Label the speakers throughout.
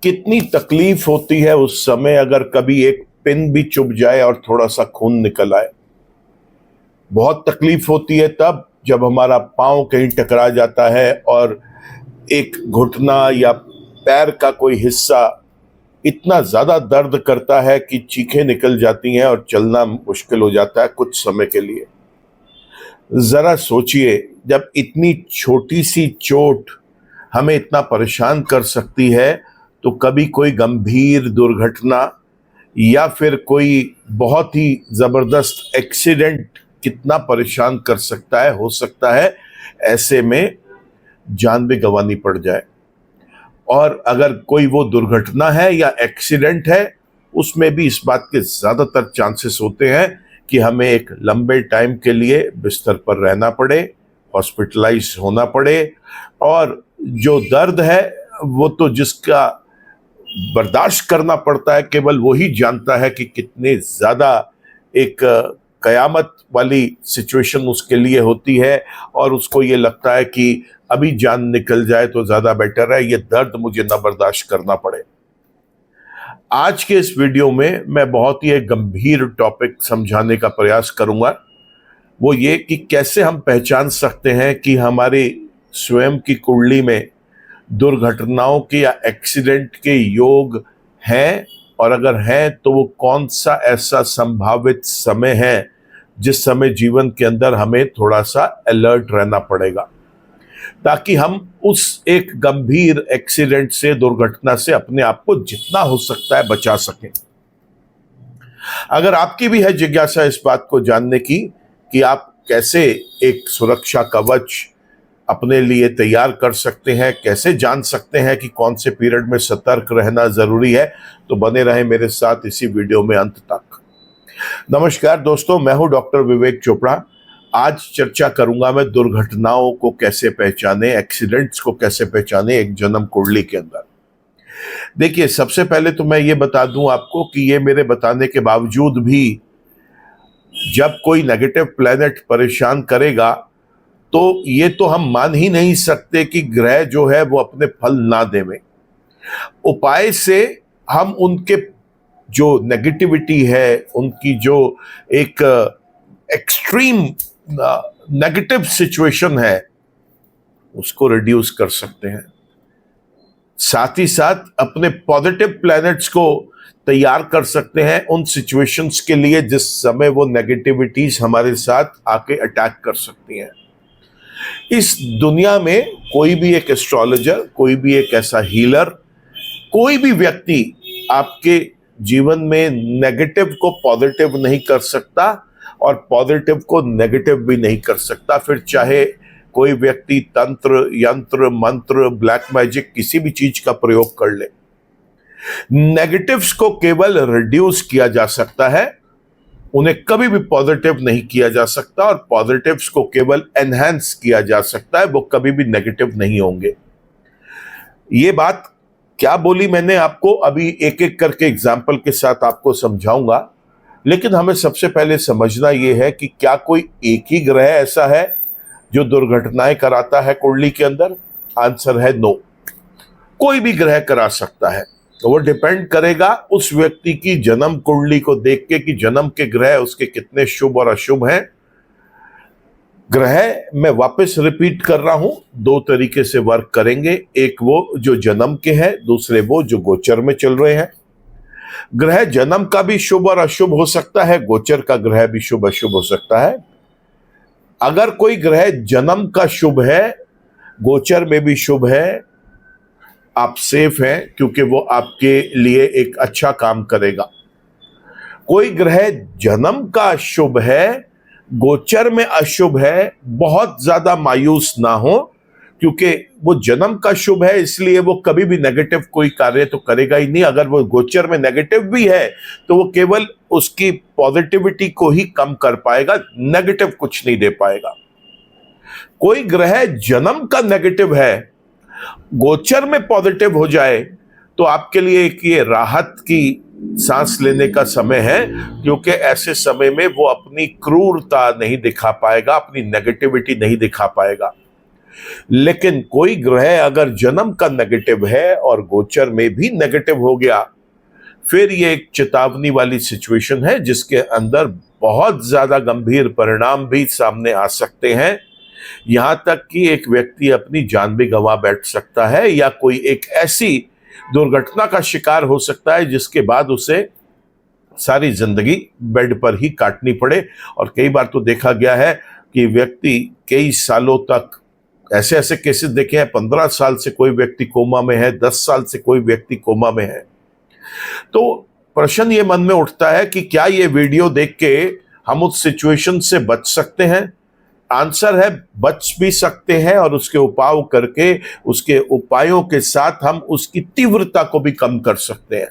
Speaker 1: कितनी तकलीफ होती है उस समय अगर कभी एक पिन भी चुभ जाए और थोड़ा सा खून निकल आए। बहुत तकलीफ होती है तब जब हमारा पांव कहीं टकरा जाता है और एक घुटना या पैर का कोई हिस्सा इतना ज्यादा दर्द करता है कि चीखें निकल जाती हैं और चलना मुश्किल हो जाता है कुछ समय के लिए। जरा सोचिए, जब इतनी छोटी सी चोट हमें इतना परेशान कर सकती है तो कभी कोई गंभीर दुर्घटना या फिर कोई बहुत ही जबरदस्त एक्सीडेंट कितना परेशान कर सकता है। हो सकता है ऐसे में जान भी गंवानी पड़ जाए। और अगर कोई वो दुर्घटना है या एक्सीडेंट है, उसमें भी इस बात के ज्यादातर चांसेस होते हैं कि हमें एक लंबे टाइम के लिए बिस्तर पर रहना पड़े, हॉस्पिटलाइज होना पड़े। और जो दर्द है वो तो जिसका बर्दाश्त करना पड़ता है केवल वही जानता है कि कितने ज्यादा एक कयामत वाली सिचुएशन उसके लिए होती है और उसको ये लगता है कि अभी जान निकल जाए तो ज्यादा बेटर है, ये दर्द मुझे ना बर्दाश्त करना पड़े। आज के इस वीडियो में मैं बहुत ही एक गंभीर टॉपिक समझाने का प्रयास करूंगा। वो ये कि कैसे हम पहचान सकते हैं कि हमारी स्वयं की कुंडली में दुर्घटनाओं के या एक्सीडेंट के योग हैं, और अगर हैं तो वो कौन सा ऐसा संभावित समय है जिस समय जीवन के अंदर हमें थोड़ा सा अलर्ट रहना पड़ेगा, ताकि हम उस एक गंभीर एक्सीडेंट से, दुर्घटना से अपने आप को जितना हो सकता है बचा सकें। अगर आपकी भी है जिज्ञासा इस बात को जानने की कि आप कैसे एक सुरक्षा कवच अपने लिए तैयार कर सकते हैं, कैसे जान सकते हैं कि कौन से पीरियड में सतर्क रहना जरूरी है, तो बने रहें मेरे साथ इसी वीडियो में अंत तक। नमस्कार दोस्तों, मैं हूं डॉक्टर विवेक चोपड़ा। आज चर्चा करूंगा मैं दुर्घटनाओं को कैसे पहचाने, एक्सीडेंट्स को कैसे पहचाने एक जन्म कुंडली के अंदर। देखिए, सबसे पहले तो मैं ये बता दूं आपको कि ये मेरे बताने के बावजूद भी जब कोई नेगेटिव प्लैनेट परेशान करेगा तो ये तो हम मान ही नहीं सकते कि ग्रह जो है वो अपने फल ना देवे। उपाय से हम उनके जो नेगेटिविटी है, उनकी जो एक एक्सट्रीम नेगेटिव सिचुएशन है, उसको रिड्यूस कर सकते हैं। साथ ही साथ अपने पॉजिटिव प्लैनेट्स को तैयार कर सकते हैं उन सिचुएशंस के लिए जिस समय वो नेगेटिविटीज हमारे साथ आके अटैक कर सकती हैं। इस दुनिया में कोई भी एक एस्ट्रोलॉजर, कोई भी एक ऐसा हीलर, कोई भी व्यक्ति आपके जीवन में नेगेटिव को पॉजिटिव नहीं कर सकता और पॉजिटिव को नेगेटिव भी नहीं कर सकता। फिर चाहे कोई व्यक्ति तंत्र, यंत्र, मंत्र, ब्लैक मैजिक किसी भी चीज का प्रयोग कर ले, नेगेटिव्स को केवल रिड्यूस किया जा सकता है, उन्हें कभी भी पॉजिटिव नहीं किया जा सकता। और पॉजिटिव्स को केवल एनहांस किया जा सकता है, वो कभी भी नेगेटिव नहीं होंगे। ये बात क्या बोली मैंने आपको अभी एक एक करके एग्जाम्पल के साथ आपको समझाऊंगा, लेकिन हमें सबसे पहले समझना यह है कि क्या कोई एक ही ग्रह ऐसा है जो दुर्घटनाएं कराता है कुंडली के अंदर? आंसर है नो। कोई भी ग्रह करा सकता है। तो वो डिपेंड करेगा उस व्यक्ति की जन्म कुंडली को देख के कि जन्म के ग्रह उसके कितने शुभ और अशुभ हैं। ग्रह, मैं वापस रिपीट कर रहा हूं, दो तरीके से वर्क करेंगे। एक वो जो जन्म के हैं, दूसरे वो जो गोचर में चल रहे हैं। ग्रह जन्म का भी शुभ और अशुभ हो सकता है, गोचर का ग्रह भी शुभ अशुभ हो सकता है। अगर कोई ग्रह जन्म का शुभ है, गोचर में भी शुभ है, आप सेफ हैं, क्योंकि वो आपके लिए एक अच्छा काम करेगा। कोई ग्रह जन्म का शुभ है, गोचर में अशुभ है, बहुत ज्यादा मायूस ना हो, क्योंकि वो जन्म का शुभ है, इसलिए वो कभी भी नेगेटिव कोई कार्य तो करेगा ही नहीं। अगर वो गोचर में नेगेटिव भी है तो वो केवल उसकी पॉजिटिविटी को ही कम कर पाएगा, नेगेटिव कुछ नहीं दे पाएगा। कोई ग्रह जन्म का नेगेटिव है, गोचर में पॉजिटिव हो जाए तो आपके लिए एक ये राहत की सांस लेने का समय है, क्योंकि ऐसे समय में वो अपनी क्रूरता नहीं दिखा पाएगा, अपनी नेगेटिविटी नहीं दिखा पाएगा। लेकिन कोई ग्रह अगर जन्म का नेगेटिव है और गोचर में भी नेगेटिव हो गया, फिर ये एक चेतावनी वाली सिचुएशन है जिसके अंदर बहुत ज्यादा गंभीर परिणाम भी सामने आ सकते हैं। यहां तक कि एक व्यक्ति अपनी जान भी गंवा बैठ सकता है या कोई एक ऐसी दुर्घटना का शिकार हो सकता है जिसके बाद उसे सारी जिंदगी बेड पर ही काटनी पड़े। और कई बार तो देखा गया है कि व्यक्ति कई सालों तक, ऐसे ऐसे केसेस देखे हैं, 15 साल से कोई व्यक्ति कोमा में है, 10 साल से कोई व्यक्ति कोमा में है। तो प्रश्न ये मन में उठता है कि क्या ये वीडियो देख के हम उस सिचुएशन से बच सकते हैं? आंसर है, बच भी सकते हैं और उसके उपाय करके, उसके उपायों के साथ हम उसकी तीव्रता को भी कम कर सकते हैं।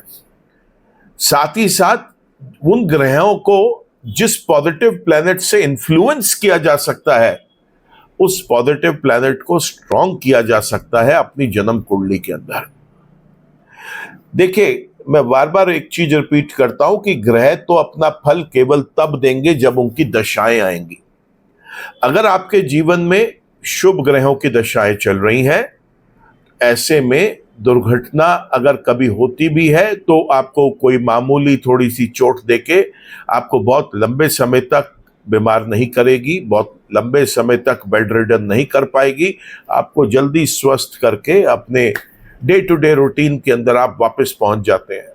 Speaker 1: साथ ही साथ उन ग्रहों को जिस पॉजिटिव प्लैनेट से इन्फ्लुएंस किया जा सकता है, उस पॉजिटिव प्लैनेट को स्ट्रॉन्ग किया जा सकता है अपनी जन्म कुंडली के अंदर। देखिए, मैं बार बार एक चीज रिपीट करता हूं कि ग्रह तो अपना फल केवल तब देंगे जब उनकी दशाएं आएंगी। अगर आपके जीवन में शुभ ग्रहों की दशाएं चल रही हैं, ऐसे में दुर्घटना अगर कभी होती भी है तो आपको कोई मामूली थोड़ी सी चोट देके आपको बहुत लंबे समय तक बीमार नहीं करेगी, बहुत लंबे समय तक बेड रिडन नहीं कर पाएगी। आपको जल्दी स्वस्थ करके अपने डे टू डे रूटीन के अंदर आप वापस पहुंच जाते हैं।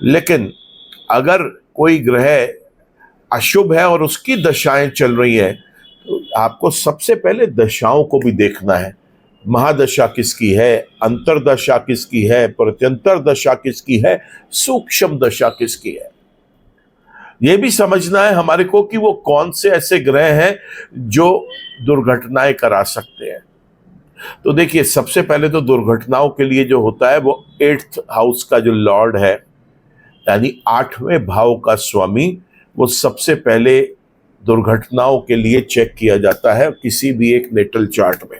Speaker 1: लेकिन अगर कोई ग्रह अशुभ है और उसकी दशाएं चल रही हैं, तो आपको सबसे पहले दशाओं को भी देखना है। महादशा किसकी है, अंतरदशा किसकी है, प्रत्यंतर दशा किसकी है, सूक्ष्म दशा किसकी है। यह भी समझना है हमारे को कि वो कौन से ऐसे ग्रह हैं जो दुर्घटनाएं करा सकते हैं। तो देखिए, सबसे पहले तो दुर्घटनाओं के लिए जो होता है वो 8th हाउस का जो लॉर्ड है, यानी 8वें भाव का स्वामी, वो सबसे पहले दुर्घटनाओं के लिए चेक किया जाता है किसी भी एक नेटल चार्ट में।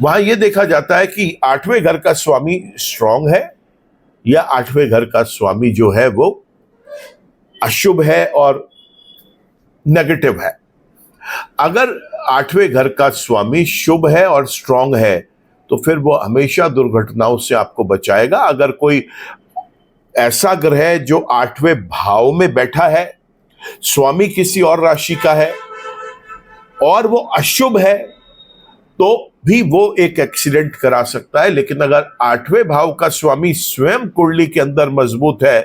Speaker 1: वहां यह देखा जाता है कि 8वें घर का स्वामी स्ट्रांग है या 8वें घर का स्वामी जो है वो अशुभ है और नेगेटिव है। अगर 8वें घर का स्वामी शुभ है और स्ट्रांग है तो फिर वो हमेशा दुर्घटनाओं से आपको बचाएगा। अगर कोई ऐसा ग्रह जो 8वें भाव में बैठा है, स्वामी किसी और राशि का है और वो अशुभ है, तो भी वो एक एक्सीडेंट करा सकता है। लेकिन अगर 8वें भाव का स्वामी स्वयं कुंडली के अंदर मजबूत है,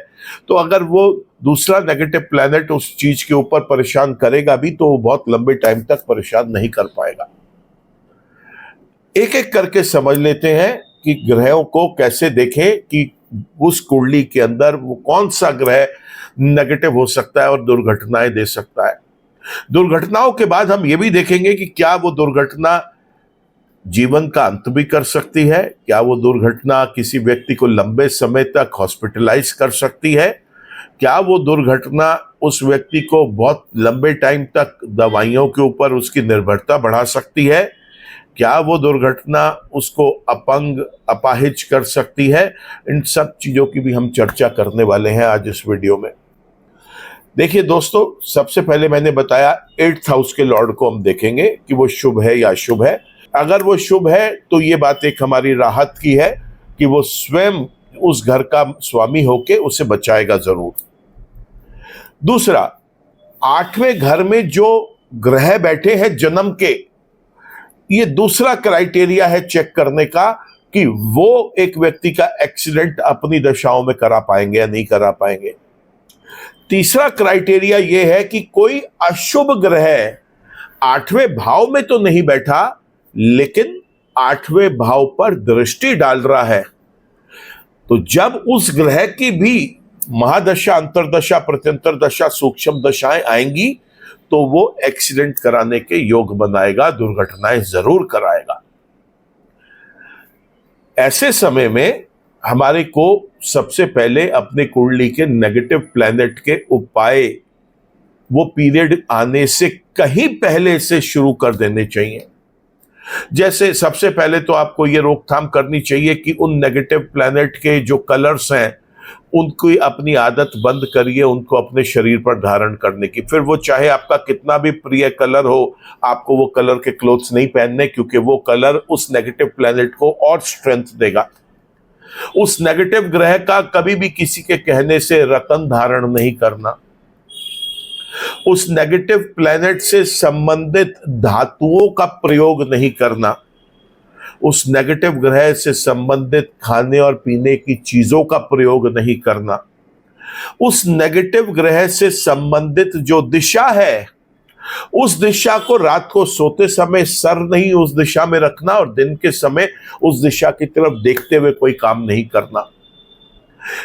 Speaker 1: तो अगर वो दूसरा नेगेटिव प्लैनेट उस चीज के ऊपर परेशान करेगा भी, तो वो बहुत लंबे टाइम तक परेशान नहीं कर पाएगा। एक एक करके समझ लेते हैं कि ग्रहों को कैसे देखें कि उस कुंडली के अंदर वो कौन सा ग्रह नेगेटिव हो सकता है और दुर्घटनाएं दे सकता है। दुर्घटनाओं के बाद हम ये भी देखेंगे कि क्या वो दुर्घटना जीवन का अंत भी कर सकती है, क्या वो दुर्घटना किसी व्यक्ति को लंबे समय तक हॉस्पिटलाइज कर सकती है, क्या वो दुर्घटना उस व्यक्ति को बहुत लंबे टाइम तक दवाइयों के ऊपर उसकी निर्भरता बढ़ा सकती है, क्या वो दुर्घटना उसको अपंग अपाहिज कर सकती है। इन सब चीजों की भी हम चर्चा करने वाले हैं आज इस वीडियो में। देखिए दोस्तों, सबसे पहले मैंने बताया 8th हाउस के लॉर्ड को हम देखेंगे कि वो शुभ है या अशुभ है। अगर वो शुभ है तो ये बात एक हमारी राहत की है कि वो स्वयं उस घर का स्वामी होके उसे बचाएगा जरूर। दूसरा, 8वें घर में जो ग्रह बैठे हैं जन्म के, ये दूसरा क्राइटेरिया है चेक करने का कि वो एक व्यक्ति का एक्सीडेंट अपनी दशाओं में करा पाएंगे या नहीं करा पाएंगे। तीसरा क्राइटेरिया यह है कि कोई अशुभ ग्रह 8वें भाव में तो नहीं बैठा, लेकिन 8वें भाव पर दृष्टि डाल रहा है। तो जब उस ग्रह की भी महादशा, अंतरदशा, प्रत्यंतर दशा, सूक्ष्म दशाएं आएंगी तो वो एक्सीडेंट कराने के योग बनाएगा, दुर्घटनाएं जरूर कराएगा। ऐसे समय में हमारे को सबसे पहले अपने कुंडली के नेगेटिव प्लैनेट के उपाय वो पीरियड आने से कहीं पहले से शुरू कर देने चाहिए। जैसे सबसे पहले तो आपको ये रोकथाम करनी चाहिए कि उन नेगेटिव प्लैनेट के जो कलर्स हैं उनकी अपनी आदत बंद करिए उनको अपने शरीर पर धारण करने की। फिर वो चाहे आपका कितना भी प्रिय कलर हो, आपको वो कलर के क्लोथ्स नहीं पहनने, क्योंकि वो कलर उस नेगेटिव प्लैनेट को और स्ट्रेंथ देगा। उस नेगेटिव ग्रह का कभी भी किसी के कहने से रतन धारण नहीं करना। उस नेगेटिव प्लैनेट से संबंधित धातुओं का प्रयोग नहीं करना। उस नेगेटिव ग्रह से संबंधित खाने और पीने की चीजों का प्रयोग नहीं करना। उस नेगेटिव ग्रह से संबंधित जो दिशा है, उस दिशा को रात को सोते समय सर नहीं उस दिशा में रखना और दिन के समय उस दिशा की तरफ देखते हुए कोई काम नहीं करना।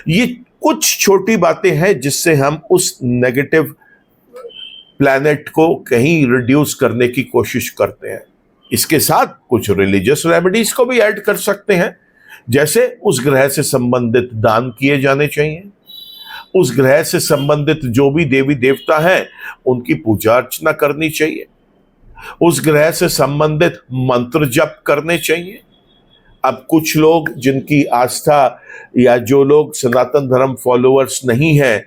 Speaker 1: ये कुछ छोटी बातें हैं जिससे हम उस नेगेटिव प्लैनेट को कहीं रिड्यूस करने की कोशिश करते हैं। इसके साथ कुछ रिलीजियस रेमेडीज को भी ऐड कर सकते हैं, जैसे उस ग्रह से संबंधित दान किए जाने चाहिए। उस ग्रह से संबंधित जो भी देवी देवता हैं उनकी पूजा अर्चना करनी चाहिए। उस ग्रह से संबंधित मंत्र जप करने चाहिए। अब कुछ लोग जिनकी आस्था या जो लोग सनातन धर्म फॉलोअर्स नहीं हैं,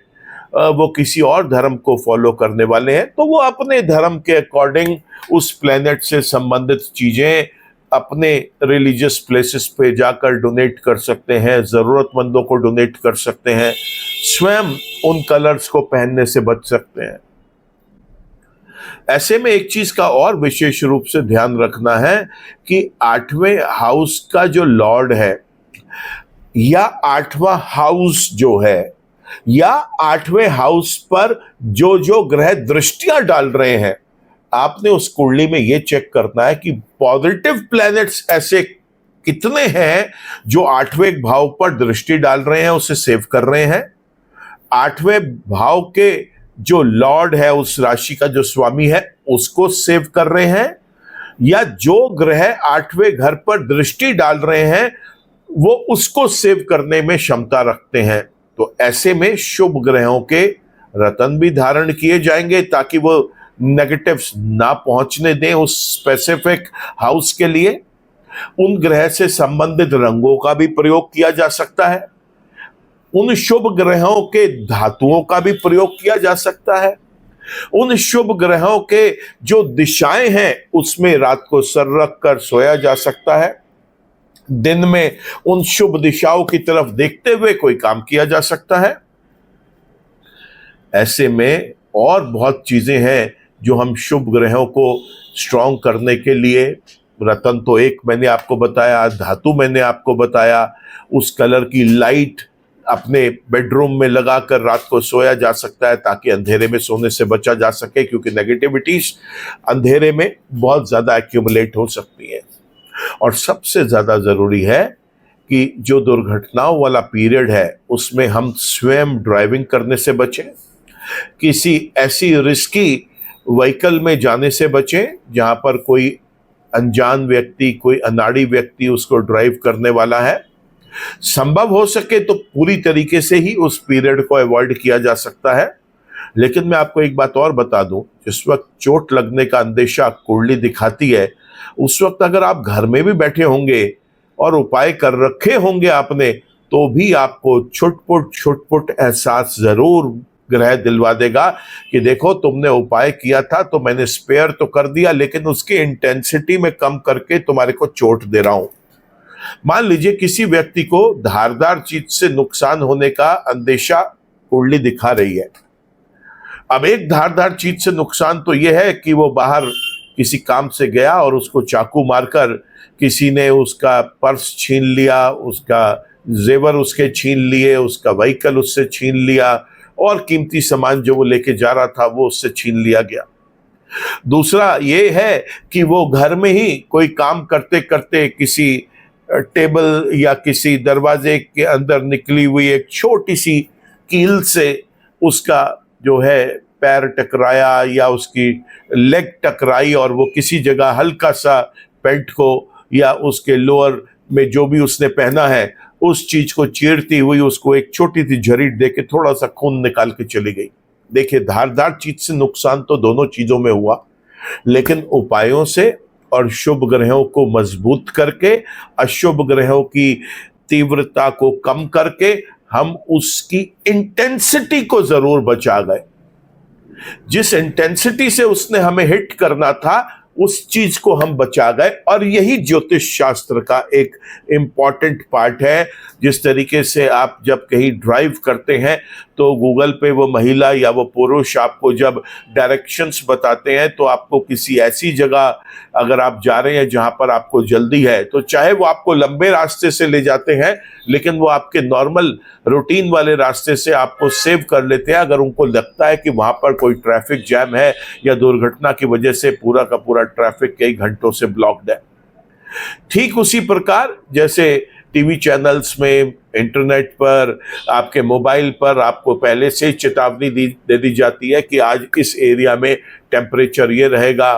Speaker 1: वो किसी और धर्म को फॉलो करने वाले हैं, तो वो अपने धर्म के अकॉर्डिंग उस प्लेनेट से संबंधित चीजें अपने रिलीजियस प्लेसेस पे जाकर डोनेट कर सकते हैं, जरूरतमंदों को डोनेट कर सकते हैं, स्वयं उन कलर्स को पहनने से बच सकते हैं। ऐसे में एक चीज का और विशेष रूप से ध्यान रखना है कि 8वें हाउस का जो लॉर्ड है या 8वां हाउस जो है या 8वें हाउस पर जो जो ग्रह दृष्टियां डाल रहे हैं, आपने उस कुंडली में यह चेक करना है कि पॉजिटिव प्लैनेट्स ऐसे कितने हैं जो 8वें भाव पर दृष्टि डाल रहे हैं, उसे सेव कर रहे हैं। 8वें भाव के जो लॉर्ड है, उस राशि का जो स्वामी है, उसको सेव कर रहे हैं, या जो ग्रह 8वें घर पर दृष्टि डाल रहे हैं वो उसको सेव करने में क्षमता रखते हैं। तो ऐसे में शुभ ग्रहों के रतन भी धारण किए जाएंगे ताकि वो नेगेटिव्स ना पहुंचने दें उस स्पेसिफिक हाउस के लिए। उन ग्रह से संबंधित रंगों का भी प्रयोग किया जा सकता है। उन शुभ ग्रहों के धातुओं का भी प्रयोग किया जा सकता है। उन शुभ ग्रहों के जो दिशाएं हैं उसमें रात को सर रख कर सोया जा सकता है। दिन में उन शुभ दिशाओं की तरफ देखते हुए कोई काम किया जा सकता है। ऐसे में और बहुत चीजें हैं जो हम शुभ ग्रहों को स्ट्रॉन्ग करने के लिए, रतन तो एक मैंने आपको बताया, धातु मैंने आपको बताया, उस कलर की लाइट अपने बेडरूम में लगाकर रात को सोया जा सकता है ताकि अंधेरे में सोने से बचा जा सके, क्योंकि नेगेटिविटीज अंधेरे में बहुत ज्यादा एक्यूमुलेट हो सकती है। और सबसे ज्यादा जरूरी है कि जो दुर्घटनाओं वाला पीरियड है उसमें हम स्वयं ड्राइविंग करने से बचें, किसी ऐसी रिस्की व्हीकल में जाने से बचें जहां पर कोई अनजान व्यक्ति, कोई अनाड़ी व्यक्ति उसको ड्राइव करने वाला है। संभव हो सके तो पूरी तरीके से ही उस पीरियड को अवॉइड किया जा सकता है। लेकिन मैं आपको एक बात और बता दूं, जिस वक्त चोट लगने का अंदेशा कुंडली दिखाती है, उस वक्त अगर आप घर में भी बैठे होंगे और उपाय कर रखे होंगे आपने, तो भी आपको छुटपुट एहसास जरूर ग्रह दिलवा देगा कि देखो तुमने उपाय किया था तो मैंने स्पेयर तो कर दिया, लेकिन उसकी इंटेंसिटी में कम करके तुम्हारे को चोट दे रहा हूं। मान लीजिए किसी व्यक्ति को धारदार चीज से नुकसान होने का अंदेशा कुंडली दिखा रही है। अब एक धारदार चीज से नुकसान तो यह है कि वो बाहर किसी काम से गया और उसको चाकू मारकर किसी ने उसका पर्स छीन लिया, उसका जेवर उसके छीन लिए, उसका व्हीकल उससे छीन लिया और कीमती सामान जो वो लेके जा रहा था वो उससे छीन लिया गया। दूसरा ये है कि वो घर में ही कोई काम करते करते किसी टेबल या किसी दरवाजे के अंदर निकली हुई एक छोटी सी कील से उसका जो है पैर टकराया या उसकी लेग टकराई और वो किसी जगह हल्का सा पेंट को या उसके लोअर में जो भी उसने पहना है उस चीज को चीरती हुई उसको एक छोटी सी झरीट देके थोड़ा सा खून निकाल के चली गई। देखिए, धारदार चीज से नुकसान तो दोनों चीजों में हुआ, लेकिन उपायों से और शुभ ग्रहों को मजबूत करके, अशुभ ग्रहों की तीव्रता को कम करके हम उसकी इंटेंसिटी को जरूर बचा गए। जिस इंटेंसिटी से उसने हमें हिट करना था उस चीज को हम बचा गए। और यही ज्योतिष शास्त्र का एक इंपॉर्टेंट पार्ट है। जिस तरीके से आप जब कहीं ड्राइव करते हैं तो गूगल पे वो महिला या वो पुरुष आपको जब डायरेक्शंस बताते हैं तो आपको किसी ऐसी जगह अगर आप जा रहे हैं जहां पर आपको जल्दी है, तो चाहे वो आपको लंबे रास्ते से ले जाते हैं लेकिन वो आपके नॉर्मल रूटीन वाले रास्ते से आपको सेव कर लेते हैं अगर उनको लगता है कि वहां पर कोई ट्रैफिक जैम है या दुर्घटना की वजह से पूरा का पूरा ट्रैफिक कई घंटों से ब्लॉक्ड है। ठीक उसी प्रकार जैसे टीवी चैनल्स में, इंटरनेट पर, आपके मोबाइल पर आपको पहले से चेतावनी दे दी जाती है कि आज इस एरिया में टेम्परेचर ये रहेगा,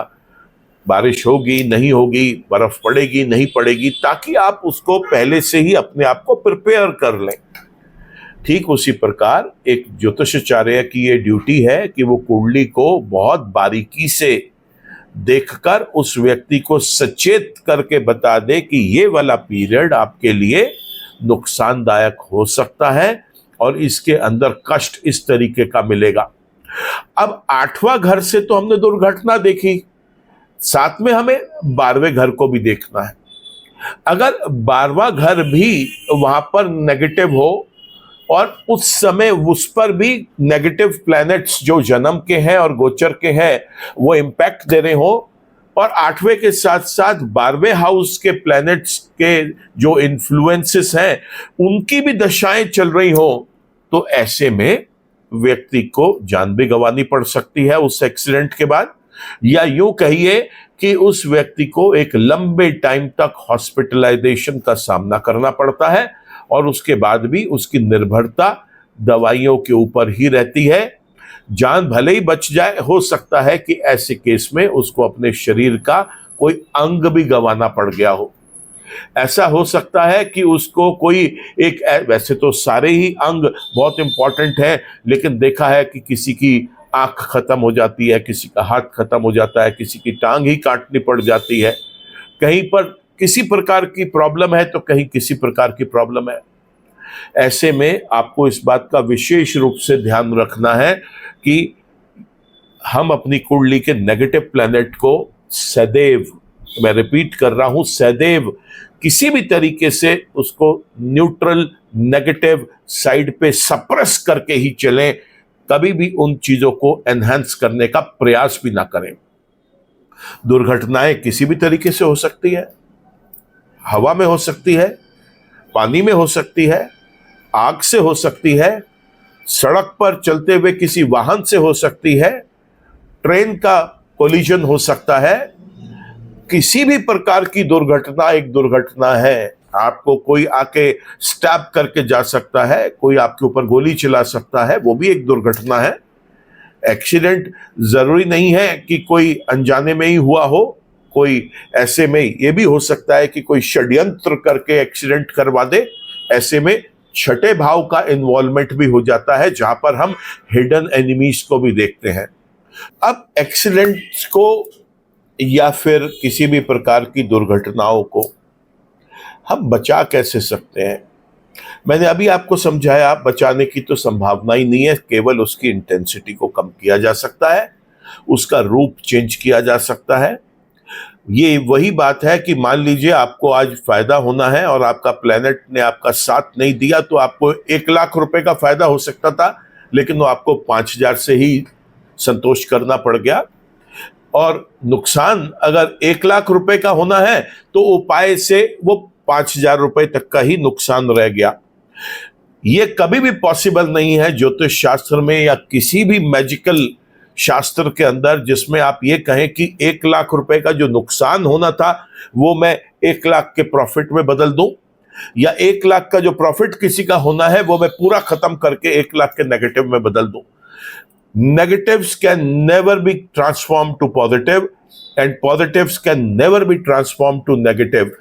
Speaker 1: बारिश होगी नहीं होगी, बर्फ पड़ेगी नहीं पड़ेगी, ताकि आप उसको पहले से ही अपने आप को प्रिपेयर कर लें। ठीक उसी प्रकार एक ज्योतिषाचार्य की ये ड्यूटी है कि वो कुंडली को बहुत बारीकी से देखकर उस व्यक्ति को सचेत करके बता दे कि ये वाला पीरियड आपके लिए नुकसानदायक हो सकता है और इसके अंदर कष्ट इस तरीके का मिलेगा। अब 8वां घर से तो हमने दुर्घटना देखी, साथ में हमें 12वें घर को भी देखना है। अगर 12वां घर भी वहां पर नेगेटिव हो और उस समय उस पर भी नेगेटिव प्लैनेट्स जो जन्म के हैं और गोचर के हैं वो इंपैक्ट दे रहे हो और 8वें के साथ साथ 12वें हाउस के प्लैनेट्स के जो इन्फ्लुएंसेस हैं उनकी भी दशाएं चल रही हो, तो ऐसे में व्यक्ति को जान भी गंवानी पड़ सकती है उस एक्सीडेंट के बाद, या यूं कहिए कि उस व्यक्ति को एक लंबे टाइम तक हॉस्पिटलाइजेशन का सामना करना पड़ता है और उसके बाद भी उसकी निर्भरता दवाइयों के ऊपर ही रहती है। जान भले ही बच जाए, हो सकता है कि ऐसे केस में उसको अपने शरीर का कोई अंग भी गंवाना पड़ गया हो। ऐसा हो सकता है कि उसको कोई एक, वैसे तो सारे ही अंग बहुत इंपॉर्टेंट है, लेकिन देखा है कि किसी की आंख खत्म हो जाती है, किसी का हाथ खत्म हो जाता है, किसी की टांग ही काटनी पड़ जाती है, कहीं पर किसी प्रकार की प्रॉब्लम है तो कहीं किसी प्रकार की प्रॉब्लम है। ऐसे में आपको इस बात का विशेष रूप से ध्यान रखना है कि हम अपनी कुंडली के नेगेटिव प्लैनेट को सदैव, मैं रिपीट कर रहा हूं, सदैव किसी भी तरीके से उसको न्यूट्रल नेगेटिव साइड पे सप्रेस करके ही चलें, कभी भी उन चीजों को एनहांस करने का प्रयास भी ना करें। दुर्घटनाएं किसी भी तरीके से हो सकती है, हवा में हो सकती है, पानी में हो सकती है, आग से हो सकती है, सड़क पर चलते हुए किसी वाहन से हो सकती है, ट्रेन का कोलिजन हो सकता है। किसी भी प्रकार की दुर्घटना एक दुर्घटना है। आपको कोई आके स्टैब करके जा सकता है, कोई आपके ऊपर गोली चला सकता है, वो भी एक दुर्घटना है। एक्सीडेंट जरूरी नहीं है कि कोई अनजाने में ही हुआ हो, कोई ऐसे में ये भी हो सकता है कि कोई षड्यंत्र करके एक्सीडेंट करवा दे। ऐसे में छठे भाव का इन्वॉल्वमेंट भी हो जाता है, जहां पर हम हिडन एनिमीज को भी देखते हैं। अब एक्सीडेंट्स को या फिर किसी भी प्रकार की दुर्घटनाओं को हम बचा कैसे सकते हैं? मैंने अभी आपको समझाया, बचाने की तो संभावना ही नहीं है, केवल उसकी इंटेंसिटी को कम किया जा सकता है, उसका रूप चेंज किया जा सकता है। ये वही बात है कि मान लीजिए आपको आज फायदा होना है और आपका प्लेनेट ने आपका साथ नहीं दिया, तो आपको 1 लाख रुपए का फायदा हो सकता था, लेकिन वो आपको 5,000 से ही संतोष करना पड़ गया। और नुकसान अगर 1 लाख रुपए का होना है तो उपाय से वो 5,000 रुपए तक का ही नुकसान रह गया। ये कभी भी पॉसिबल नहीं है ज्योतिष शास्त्र में या किसी भी मैजिकल शास्त्र के अंदर, जिसमें आप ये कहें कि 1 लाख रुपए का जो नुकसान होना था वो मैं 1 लाख के प्रॉफिट में बदल दूं, या 1 लाख का जो प्रॉफिट किसी का होना है वो मैं पूरा खत्म करके 1 लाख के नेगेटिव में बदल दूं। Negatives can never be transformed to positive and positives can never be transformed to negative.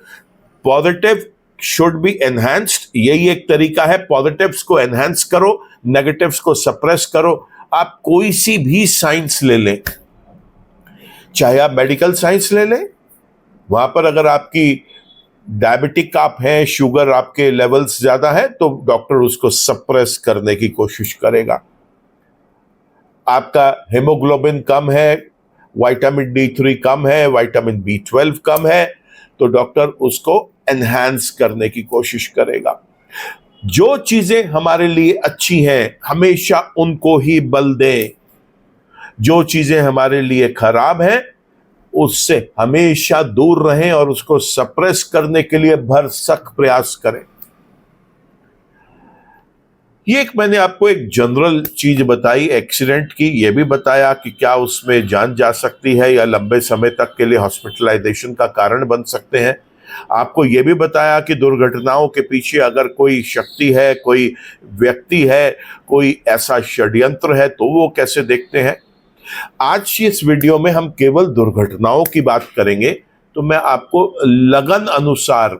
Speaker 1: Positive should be enhanced. यही एक तरीका है, positives को enhance करो, negatives को suppress करो। आप कोई सी भी साइंस ले लें, चाहे आप मेडिकल साइंस ले लें, वहां पर अगर आपकी डायबिटिक आप हैं, शुगर आपके लेवल्स ज्यादा है, तो डॉक्टर उसको सप्रेस करने की कोशिश करेगा। आपका हेमोग्लोबिन कम है, विटामिन D3 कम है, विटामिन B12 कम है, तो डॉक्टर उसको एनहांस करने की कोशिश करेगा। जो चीजें हमारे लिए अच्छी हैं हमेशा उनको ही बल दें, जो चीजें हमारे लिए खराब हैं उससे हमेशा दूर रहें और उसको सप्रेस करने के लिए भरसक प्रयास करें। ये एक मैंने आपको एक जनरल चीज बताई एक्सीडेंट की, ये भी बताया कि क्या उसमें जान जा सकती है या लंबे समय तक के लिए हॉस्पिटलाइजेशन का कारण बन सकते हैं। आपको ये भी बताया कि दुर्घटनाओं के पीछे अगर कोई शक्ति है, कोई व्यक्ति है, कोई ऐसा षड्यंत्र है तो वो कैसे देखते हैं। आज की इस वीडियो में हम केवल दुर्घटनाओं की बात करेंगे, तो मैं आपको लगन अनुसार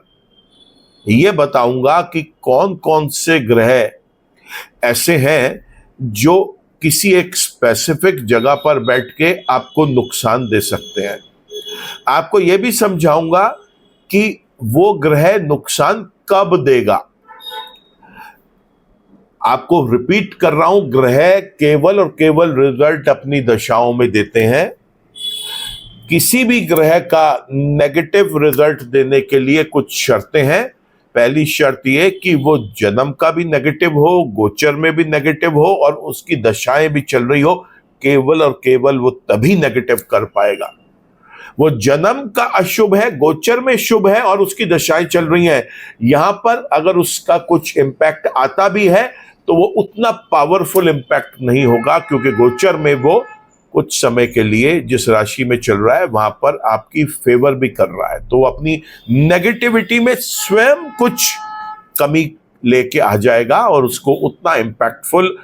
Speaker 1: ये बताऊंगा कि कौन कौन से ग्रह ऐसे हैं जो किसी एक स्पेसिफिक जगह पर बैठ के आपको नुकसान दे सकते हैं। आपको यह भी समझाऊंगा कि वो ग्रह नुकसान कब देगा। आपको रिपीट कर रहा हूं, ग्रह केवल और केवल रिजल्ट अपनी दशाओं में देते हैं। किसी भी ग्रह का नेगेटिव रिजल्ट देने के लिए कुछ शर्तें हैं। पहली शर्त यह कि वो जन्म का भी नेगेटिव हो, गोचर में भी नेगेटिव हो और उसकी दशाएं भी चल रही हो, केवल और केवल वो तभी नेगेटिव कर पाएगा। वो जन्म का अशुभ है, गोचर में शुभ है और उसकी दशाएं चल रही हैं। यहां पर अगर उसका कुछ इंपैक्ट आता भी है तो वो उतना पावरफुल इंपैक्ट नहीं होगा, क्योंकि गोचर में वो कुछ समय के लिए जिस राशि में चल रहा है वहां पर आपकी फेवर भी कर रहा है, तो अपनी नेगेटिविटी में स्वयं कुछ कमी लेके आ जाएगा और उसको उतना इंपैक्टफुल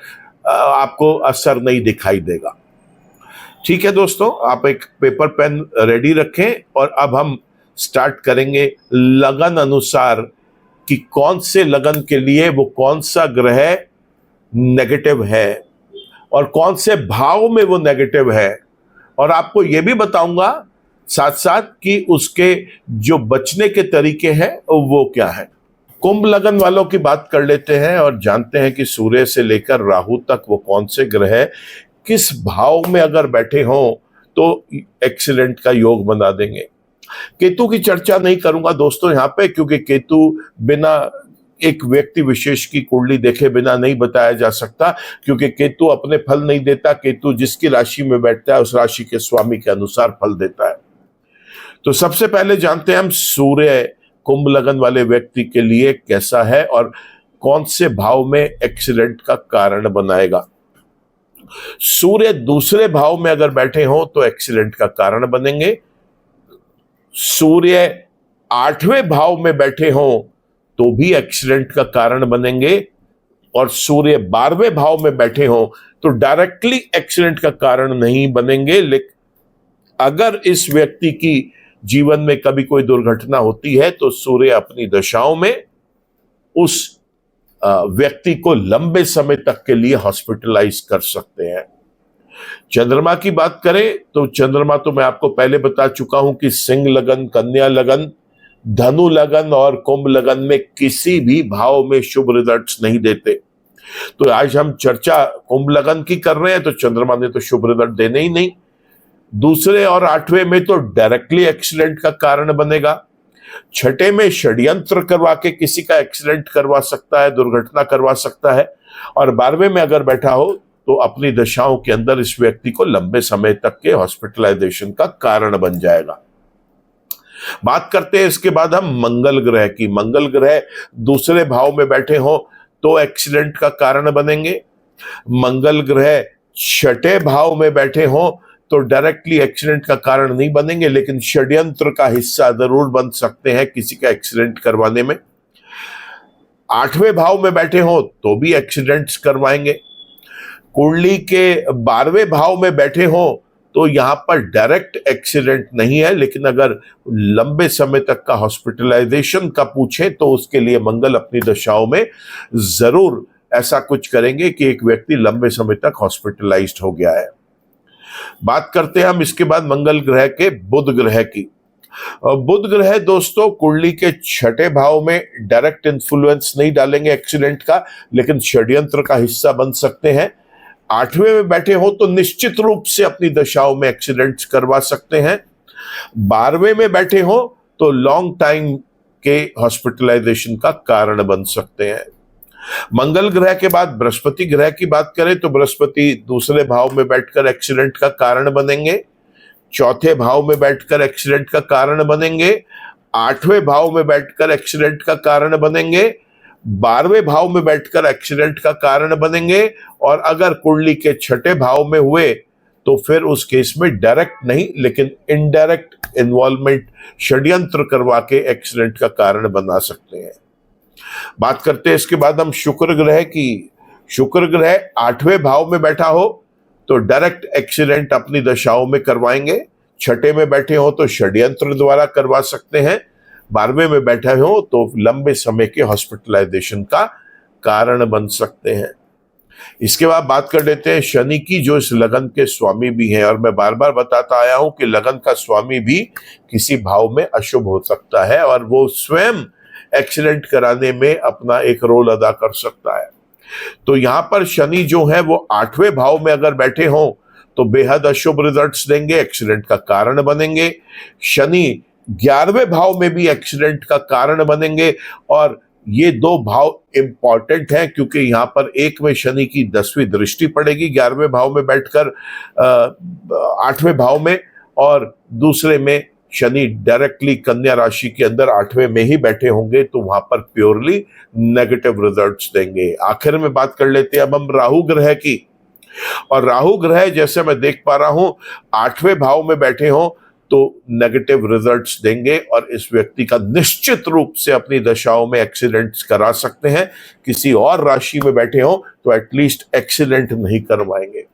Speaker 1: आपको असर नहीं दिखाई देगा। ठीक है दोस्तों, आप एक पेपर पेन रेडी रखें और अब हम स्टार्ट करेंगे लगन अनुसार कि कौन से लगन के लिए वो कौन सा ग्रह नेगेटिव है और कौन से भाव में वो नेगेटिव है, और आपको यह भी बताऊंगा साथ साथ कि उसके जो बचने के तरीके हैं वो क्या है। कुंभ लगन वालों की बात कर लेते हैं और जानते हैं कि सूर्य से लेकर राहु तक वो कौन से ग्रह किस भाव में अगर बैठे हों तो एक्सीलेंट का योग बना देंगे। केतु की चर्चा नहीं करूंगा दोस्तों यहां पे, क्योंकि केतु बिना एक व्यक्ति विशेष की कुंडली देखे बिना नहीं बताया जा सकता, क्योंकि केतु अपने फल नहीं देता। केतु जिसकी राशि में बैठता है उस राशि के स्वामी के अनुसार फल देता है। तो सबसे पहले जानते हैं हम सूर्य कुंभ लगन वाले व्यक्ति के लिए कैसा है और कौन से भाव में एक्सीडेंट का कारण बनाएगा। सूर्य दूसरे भाव में अगर बैठे हों तो एक्सीडेंट का कारण बनेंगे। सूर्य 8वें भाव में बैठे हों तो भी एक्सीडेंट का कारण बनेंगे, और सूर्य 12वें भाव में बैठे हों तो डायरेक्टली एक्सीडेंट का कारण नहीं बनेंगे। लेकिन अगर इस व्यक्ति की जीवन में कभी कोई दुर्घटना होती है तो सूर्य अपनी दशाओं में उस व्यक्ति को लंबे समय तक के लिए हॉस्पिटलाइज कर सकते हैं। चंद्रमा की बात करें तो चंद्रमा तो मैं आपको पहले बता चुका हूं कि सिंह लगन, कन्या लगन, धनु लगन और कुंभ लगन में किसी भी भाव में शुभ रिजल्ट्स नहीं देते। तो आज हम चर्चा कुंभ लगन की कर रहे हैं, तो चंद्रमा ने तो शुभ रिजल्ट देने ही नहीं। दूसरे और 8वें में तो डायरेक्टली एक्सीडेंट का कारण बनेगा। 6ठे में षड्यंत्र करवा के किसी का एक्सीडेंट करवा सकता है, दुर्घटना करवा सकता है, और 12वें में अगर बैठा हो तो अपनी दशाओं के अंदर इस व्यक्ति को लंबे समय तक के हॉस्पिटलाइजेशन का कारण बन जाएगा। बात करते हैं इसके बाद हम मंगल ग्रह की। मंगल ग्रह दूसरे भाव में बैठे हो तो एक्सीडेंट का कारण बनेंगे। मंगल ग्रह 6ठे भाव में बैठे हो तो डायरेक्टली एक्सीडेंट का कारण नहीं बनेंगे, लेकिन षड्यंत्र का हिस्सा जरूर बन सकते हैं किसी का एक्सीडेंट करवाने में। 8वें भाव में बैठे हो तो भी एक्सीडेंट्स करवाएंगे। कुंडली के 12वें भाव में बैठे हो तो यहां पर डायरेक्ट एक्सीडेंट नहीं है, लेकिन अगर लंबे समय तक का हॉस्पिटलाइजेशन का पूछे तो उसके लिए मंगल अपनी दशाओं में जरूर ऐसा कुछ करेंगे कि एक व्यक्ति लंबे समय तक हॉस्पिटलाइज्ड हो गया है। बात करते हैं हम इसके बाद मंगल ग्रह के बुध ग्रह की। बुध ग्रह दोस्तों कुंडली के छठे भाव में डायरेक्ट इन्फ्लुएंस नहीं डालेंगे एक्सीडेंट का, लेकिन षड्यंत्र का हिस्सा बन सकते हैं। आठवें में बैठे हो तो निश्चित रूप से अपनी दशाओं में एक्सीडेंट्स करवा सकते हैं। 12वें में बैठे हो तो लॉन्ग टाइम के हॉस्पिटलाइजेशन का कारण बन सकते हैं। मंगल ग्रह के बाद बृहस्पति ग्रह की बात करें तो बृहस्पति दूसरे भाव में बैठकर एक्सीडेंट का कारण बनेंगे, चौथे भाव में बैठकर एक्सीडेंट का कारण बनेंगे, 8वें भाव में बैठकर एक्सीडेंट का कारण बनेंगे, 12वें भाव में बैठकर एक्सीडेंट का कारण बनेंगे। और अगर कुंडली के छठे भाव में हुए तो फिर उस केस में डायरेक्ट नहीं लेकिन इनडायरेक्ट इन्वॉल्वमेंट, षड्यंत्र करवा के एक्सीडेंट का कारण बना सकते हैं। बात करते हैं इसके बाद हम शुक्र ग्रह की। शुक्र ग्रह 8वें भाव में बैठा हो तो डायरेक्ट एक्सीडेंट अपनी दशाओं में करवाएंगे, छठे में बैठे हो तो षड्यंत्र द्वारा करवा सकते हैं, 12वें में बैठे हो तो लंबे समय के हॉस्पिटलाइजेशन का कारण बन सकते हैं। इसके बाद बात कर लेते हैं शनि की, जो इस लगन के स्वामी भी हैं। और मैं बार बार बताता आया हूं कि लगन का स्वामी भी किसी भाव में अशुभ हो सकता है और वो स्वयं एक्सीडेंट कराने में अपना एक रोल अदा कर सकता है। तो यहां पर शनि जो है वो 8वें भाव में अगर बैठे हो तो बेहद अशुभ रिजल्ट्स देंगे, एक्सीडेंट का कारण बनेंगे। शनि 11वें भाव में भी एक्सीडेंट का कारण बनेंगे और ये दो भाव इंपॉर्टेंट हैं क्योंकि यहां पर एक में शनि की 10वीं दृष्टि पड़ेगी 11वें भाव में बैठकर 8वें भाव में, और दूसरे में शनि डायरेक्टली कन्या राशि के अंदर 8वें में ही बैठे होंगे तो वहां पर प्योरली नेगेटिव रिजल्ट्स देंगे। आखिर में बात कर लेते हैं अब हम राहु ग्रह की। और राहु ग्रह जैसे मैं देख पा रहा हूं 8वें भाव में बैठे हो तो नेगेटिव रिजल्ट्स देंगे और इस व्यक्ति का निश्चित रूप से अपनी दशाओं में एक्सीडेंट्स करा सकते हैं। किसी और राशि में बैठे हो तो एटलीस्ट एक्सीडेंट नहीं करवाएंगे।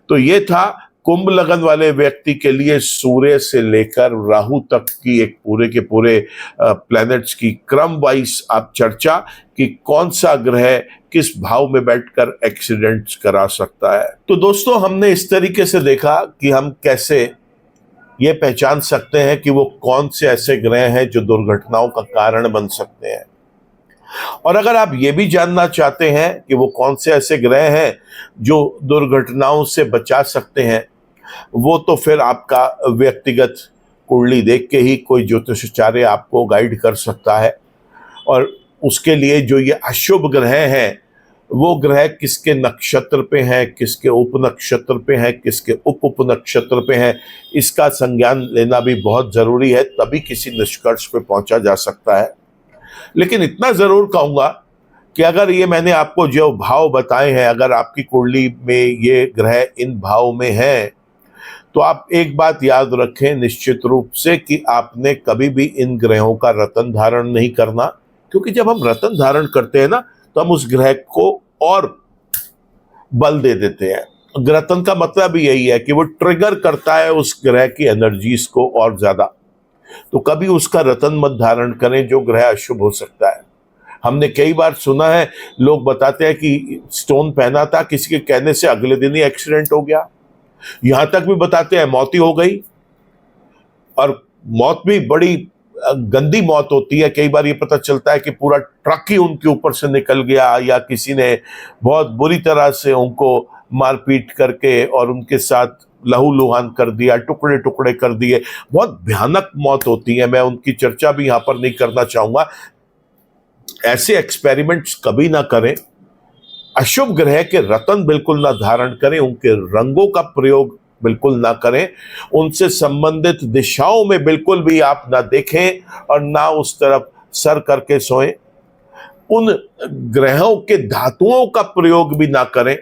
Speaker 1: तो ये था कुंभ लगन वाले व्यक्ति के लिए सूर्य से लेकर राहु तक की एक पूरे के पूरे प्लैनेट्स की क्रम वाइज आप चर्चा कि कौन सा ग्रह किस भाव में बैठकर एक्सीडेंट्स करा सकता है। तो दोस्तों हमने इस तरीके से देखा कि हम कैसे ये पहचान सकते हैं कि वो कौन से ऐसे ग्रह हैं जो दुर्घटनाओं का कारण बन सकते हैं। और अगर आप ये भी जानना चाहते हैं कि वो कौन से ऐसे ग्रह हैं जो दुर्घटनाओं से बचा सकते हैं, वो तो फिर आपका व्यक्तिगत कुंडली देख के ही कोई ज्योतिषाचार्य आपको गाइड कर सकता है। और उसके लिए जो ये अशुभ ग्रह हैं वो ग्रह किसके नक्षत्र पे हैं, किसके उप नक्षत्र पे हैं, किसके उप उप नक्षत्र पे हैं, इसका संज्ञान लेना भी बहुत जरूरी है, तभी किसी निष्कर्ष पे पहुंचा जा सकता है। लेकिन इतना जरूर कहूंगा कि अगर ये मैंने आपको जो भाव बताए हैं, अगर आपकी कुंडली में ये ग्रह इन भाव में हैं तो आप एक बात याद रखें निश्चित रूप से कि आपने कभी भी इन ग्रहों का रत्न धारण नहीं करना, क्योंकि जब हम रत्न धारण करते हैं ना तो हम उस ग्रह को और बल दे देते हैं। रत्न का मतलब ही यही है कि वो ट्रिगर करता है उस ग्रह की एनर्जीज को और ज्यादा। तो कभी उसका रत्न मत धारण करें जो ग्रह अशुभ हो सकता है। हमने कई बार सुना है लोग बताते हैं कि स्टोन पहना था, किसी के कहने से अगले दिन ही एक्सीडेंट हो गया। यहां तक भी बताते हैं मौत ही हो गई, और मौत भी बड़ी गंदी मौत होती है। कई बार ये पता चलता है कि पूरा ट्रक ही उनके ऊपर से निकल गया या किसी ने बहुत बुरी तरह से उनको मारपीट करके और उनके साथ लहूलुहान कर दिया, टुकड़े टुकड़े कर दिए। बहुत भयानक मौत होती है, मैं उनकी चर्चा भी यहां पर नहीं करना चाहूंगा। ऐसे एक्सपेरिमेंट्स कभी ना करें। अशुभ ग्रह के रत्न बिल्कुल ना धारण करें, उनके रंगों का प्रयोग बिल्कुल ना करें, उनसे संबंधित दिशाओं में बिल्कुल भी आप ना देखें और ना उस तरफ सर करके सोएं। उन ग्रहों के धातुओं का प्रयोग भी ना करें।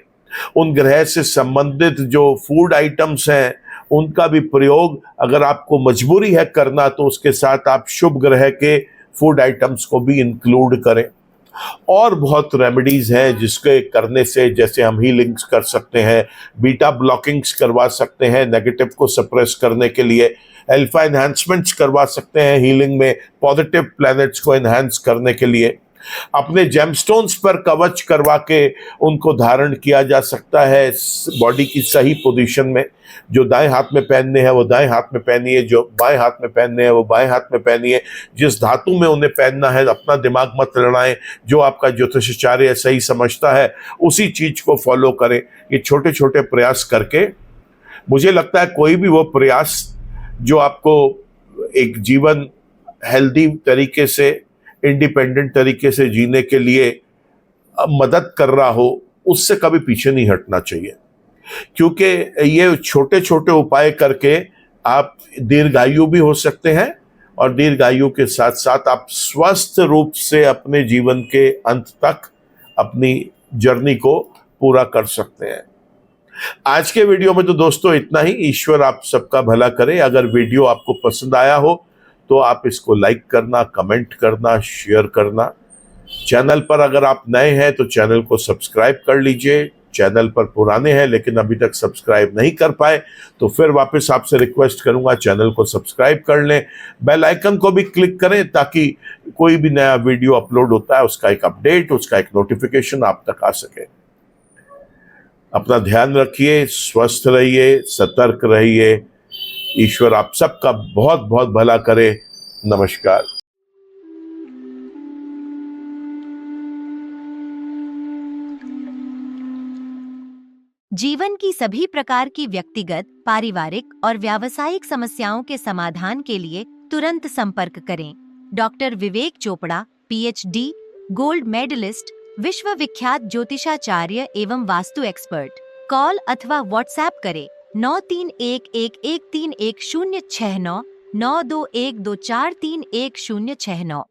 Speaker 1: उन ग्रह से संबंधित जो फूड आइटम्स हैं उनका भी प्रयोग अगर आपको मजबूरी है करना तो उसके साथ आप शुभ ग्रह के फूड आइटम्स को भी इंक्लूड करें। और बहुत रेमेडीज हैं जिसके करने से, जैसे हम हीलिंग्स कर सकते हैं, बीटा ब्लॉकिंग्स करवा सकते हैं नेगेटिव को सप्रेस करने के लिए, अल्फा एनहांसमेंट्स करवा सकते हैं हीलिंग में, पॉजिटिव प्लैनेट्स को एनहांस करने के लिए। अपने जेमस्टोन्स पर कवच करवा के उनको धारण किया जा सकता है बॉडी की सही पोजीशन में। जो दाएं हाथ में पहनने हैं वो दाएं हाथ में पहनिए, जो बाएं हाथ में पहनने हैं वो बाएं हाथ में पहनिए। जिस धातु में उन्हें पहनना है अपना दिमाग मत लड़ाएं, जो आपका ज्योतिषाचार्य सही समझता है उसी चीज को फॉलो करें। ये छोटे छोटे प्रयास करके मुझे लगता है कोई भी वो प्रयास जो आपको एक जीवन हेल्दी तरीके से, इंडिपेंडेंट तरीके से जीने के लिए मदद कर रहा हो, उससे कभी पीछे नहीं हटना चाहिए। क्योंकि ये छोटे छोटे उपाय करके आप दीर्घायु भी हो सकते हैं और दीर्घायु के साथ साथ आप स्वस्थ रूप से अपने जीवन के अंत तक अपनी जर्नी को पूरा कर सकते हैं। आज के वीडियो में तो दोस्तों इतना ही। ईश्वर आप सबका भला करे। अगर वीडियो आपको पसंद आया हो तो आप इसको लाइक करना, कमेंट करना, शेयर करना। चैनल पर अगर आप नए हैं तो चैनल को सब्सक्राइब कर लीजिए। चैनल पर पुराने हैं लेकिन अभी तक सब्सक्राइब नहीं कर पाए तो फिर वापस आपसे रिक्वेस्ट करूंगा चैनल को सब्सक्राइब कर लें। बेल आइकन को भी क्लिक करें ताकि कोई भी नया वीडियो अपलोड होता है उसका एक अपडेट, उसका एक नोटिफिकेशन आप तक आ सके। अपना ध्यान रखिए, स्वस्थ रहिए, सतर्क रहिए। ईश्वर आप सबका बहुत बहुत भला करे। नमस्कार।
Speaker 2: जीवन की सभी प्रकार की व्यक्तिगत, पारिवारिक और व्यावसायिक समस्याओं के समाधान के लिए तुरंत संपर्क करें। डॉक्टर विवेक चोपड़ा, पीएचडी, गोल्ड मेडलिस्ट, विश्व विख्यात ज्योतिषाचार्य एवं वास्तु एक्सपर्ट। कॉल अथवा व्हाट्सएप करें 9311131069 9212431069।